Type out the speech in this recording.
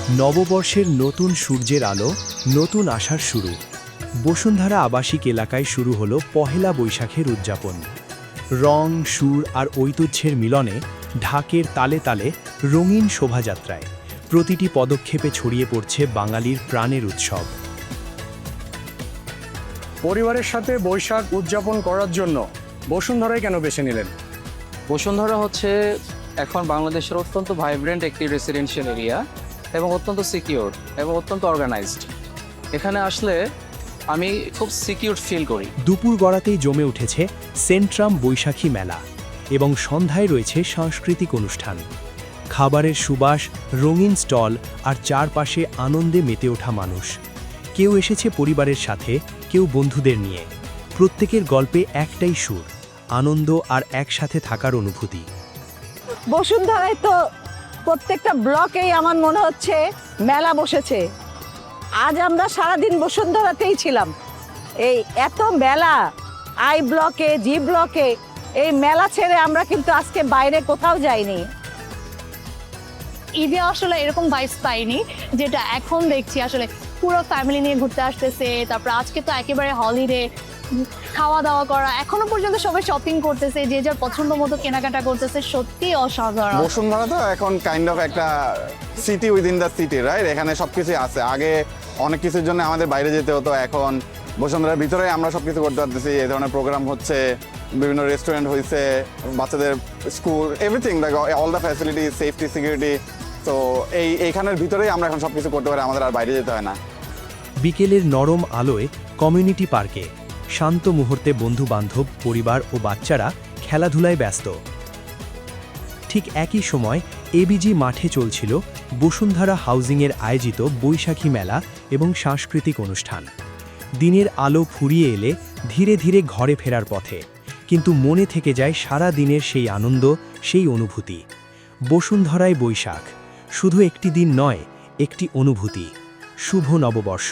নববর্ষের নতুন সূর্যের আলো, নতুন আশার শুরু। বসুন্ধরা আবাসিক এলাকায় শুরু হলো পহেলা বৈশাখের উদযাপন। রং, সুর আর ঐতিহ্যের মিলনে ঢাকের তালে তালে রঙিন শোভাযাত্রায় প্রতিটি পদক্ষেপে ছড়িয়ে পড়ছে বাঙালির প্রাণের উৎসব। পরিবারের সাথে বৈশাখ উদযাপন করার জন্য বসুন্ধরায় কেন বেছে নিলেন? বসুন্ধরা হচ্ছে এখন বাংলাদেশের অত্যন্ত ভাইব্রেন্ট একটি রেসিডেন্সিয়াল এরিয়া এবং অত্যন্ত সিকিউর এবং অত্যন্ত অর্গানাইজড। এখানে আসলে আমি খুব সিকিউর ফিল করি। দুপুর গড়াতেই জমে উঠেছে সেন্ট্রাম বৈশাখী মেলা এবং সন্ধ্যায় রয়েছে সাংস্কৃতিক অনুষ্ঠান। খাবারের সুবাস, রঙিন স্টল আর চারপাশে আনন্দে মেতে ওঠা মানুষ। কেউ এসেছে পরিবারের সাথে, কেউ বন্ধুদের নিয়ে। প্রত্যেকের গল্পে একটাই সুর, আনন্দ আর একসাথে থাকার অনুভূতি। বসুন্ধরায় তো প্রত্যেকটা ব্লকেই আমার মনে হচ্ছে মেলা বসেছে। আজ আমরা সারাদিন বসুন্ধরাতেই ছিলাম। এই এত মেলা, আই ব্লকে, জি ব্লকে, এই মেলা ছেড়ে আমরা কিন্তু আজকে বাইরে কোথাও যাইনি। ঈদে আসলে এরকম ভাইবস পাইনি, যেটা এখন দেখছি। আসলে পুরো ফ্যামিলি নিয়ে ঘুরতে আসতেছে, তারপর আজকে তো একেবারে হলিডে, খাওয়া দাওয়া করা, এখনো পর্যন্ত সবাই শপিং করতেছে, যে যার পছন্দ মতো কেনাকাটা করতেছে। সত্যি অসাধারণ। বসুন্ধরা তো এখন কাইন্ড অফ একটা city within the city, right? এখানে সবকিছু আছে। আগে অনেক কিছুর জন্য আমাদের বাইরে যেতে হতো, এখন বসুন্ধরার ভিতরে আমরা সবকিছু করতে পারতেছি। এই ধরনের প্রোগ্রাম হচ্ছে, বিভিন্ন রেস্টুরেন্ট হয়েছে, বাচ্চাদের school, everything, like all the facility, safety, security. তো এইখানের ভিতরেই আমরা এখন সবকিছু করতে পারি, আমাদের আর বাইরে যেতে হয় না। বিকেলের নরম আলোয় কমিউনিটি পার্কে শান্ত মুহূর্তে বন্ধু-বান্ধব, পরিবার ও বাচ্চারা খেলাধুলায় ব্যস্ত। ঠিক একই সময় এবিজি মাঠে চলছিল বসুন্ধরা হাউজিংয়ের আয়োজিত বৈশাখী মেলা এবং সাংস্কৃতিক অনুষ্ঠান। দিনের আলো ফুরিয়ে এলে ধীরে ধীরে ঘরে ফেরার পথে, কিন্তু মনে থেকে যায় সারা দিনের সেই আনন্দ, সেই অনুভূতি। বসুন্ধরায় বৈশাখ শুধু একটি দিন নয়, একটি অনুভূতি। শুভ নববর্ষ।